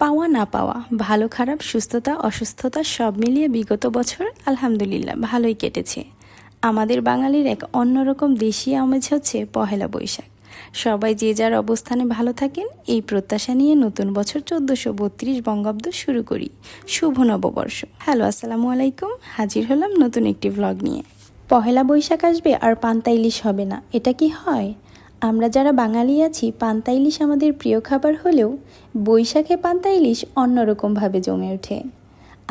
পাওয়া না পাওয়া, ভালো খারাপ, সুস্থতা অসুস্থতা সব মিলিয়ে বিগত বছর আলহামদুলিল্লাহ ভালোই কেটেছে। আমাদের বাঙালির এক অন্যরকম দেশি আমেজ হচ্ছে পহেলা বৈশাখ। সবাই যে যার অবস্থানে ভালো থাকেন এই প্রত্যাশা নিয়ে নতুন বছর 1432 বঙ্গাব্দ শুরু করি। শুভ নববর্ষ। হ্যালো, আসসালামু আলাইকুম। হাজির হলাম নতুন একটি ভ্লগ নিয়ে। পহেলা বৈশাখ আসবে আর পান্তা ইলিশ হবে না, এটা কি হয়? আমরা যারা বাঙালি আছি পান্তা ইলিশ আমাদের প্রিয় খাবার হলেও বৈশাখে পান্তা ইলিশ অন্যরকমভাবে জমে ওঠে।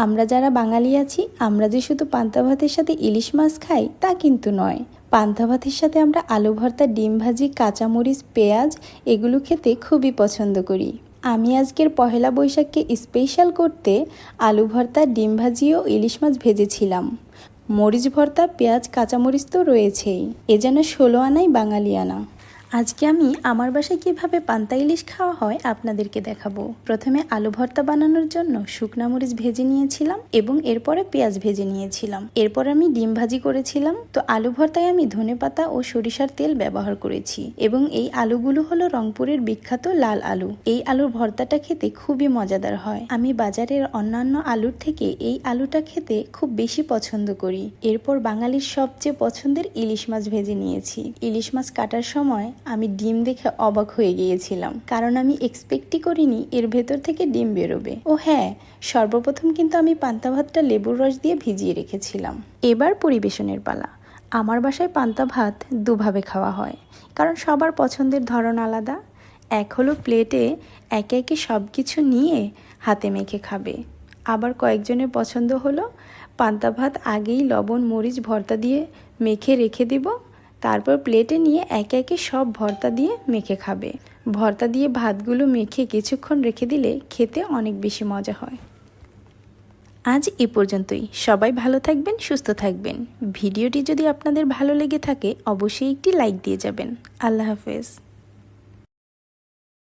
আমরা যারা বাঙালি আছি আমরা যে শুধু পান্তা ভাতের সাথে ইলিশ মাছ খাই তা কিন্তু নয়। পান্তা ভাতের সাথে আমরা আলু ভর্তা, ডিম ভাজি, কাঁচামরিচ, পেঁয়াজ এগুলো খেতে খুবই পছন্দ করি। আমি আজকের পহেলা বৈশাখকে স্পেশাল করতে আলু ভর্তা, ডিম ভাজি ও ইলিশ মাছ ভেজেছিলাম। মরিচ ভর্তা, পেঁয়াজ, কাঁচামরিচ তো রয়েছেই। এ যেন 16 আনাই বাঙালিয়ানা। আজকে আমি আমার বাসায় কিভাবে পান্তা ইলিশ খাওয়া হয় আপনাদেরকে দেখাবো। প্রথমে আলু ভর্তা বানানোর জন্য শুকনা মরিচ ভেজে নিয়েছিলাম এবং এরপরে পেঁয়াজ ভেজে নিয়েছিলাম। এরপর আমি ডিম ভাজি করেছিলাম। তো আলু ভর্তায় আমি ধনেপাতা ও সরিষার তেল ব্যবহার করেছি এবং এই আলুগুলো হলো রংপুরের বিখ্যাত লাল আলু। এই আলুর ভর্তাটা খেতে খুবই মজাদার হয়। আমি বাজারের অন্যান্য আলুর থেকে এই আলুটা খেতে খুব বেশি পছন্দ করি। এরপর বাঙালির সবচেয়ে পছন্দের ইলিশ মাছ ভেজে নিয়েছি। ইলিশ মাছ কাটার সময় আমি ডিম দেখে অবাক হয়ে গিয়েছিলাম, কারণ আমি এক্সপেক্টই করিনি এর ভেতর থেকে ডিম বেরোবে। ও হ্যাঁ, সর্বপ্রথম কিন্তু আমি পান্তা ভাতটা লেবুর রস দিয়ে ভিজিয়ে রেখেছিলাম। এবার পরিবেশনের পালা। আমার বাসায় পান্তা ভাত দুভাবে খাওয়া হয়, কারণ সবার পছন্দের ধরন আলাদা। এক হলো প্লেটে একে একে সব কিছু নিয়ে হাতে মেখে খাবে। আবার কয়েকজনের পছন্দ হলো পান্তা ভাত আগেই লবণ মরিচ ভর্তা দিয়ে মেখে রেখে দিব, তারপর প্লেটে নিয়ে একে একে সব ভর্তা দিয়ে মেখে খাবে। ভর্তা দিয়ে ভাতগুলো মেখে কিছুক্ষণ রেখে দিলে খেতে অনেক বেশি মজা হয়। আজ এ পর্যন্তই। সবাই ভালো থাকবেন, সুস্থ থাকবেন। ভিডিওটি যদি আপনাদের ভালো লেগে থাকে অবশ্যই একটি লাইক দিয়ে যাবেন। আল্লাহ হাফেজ।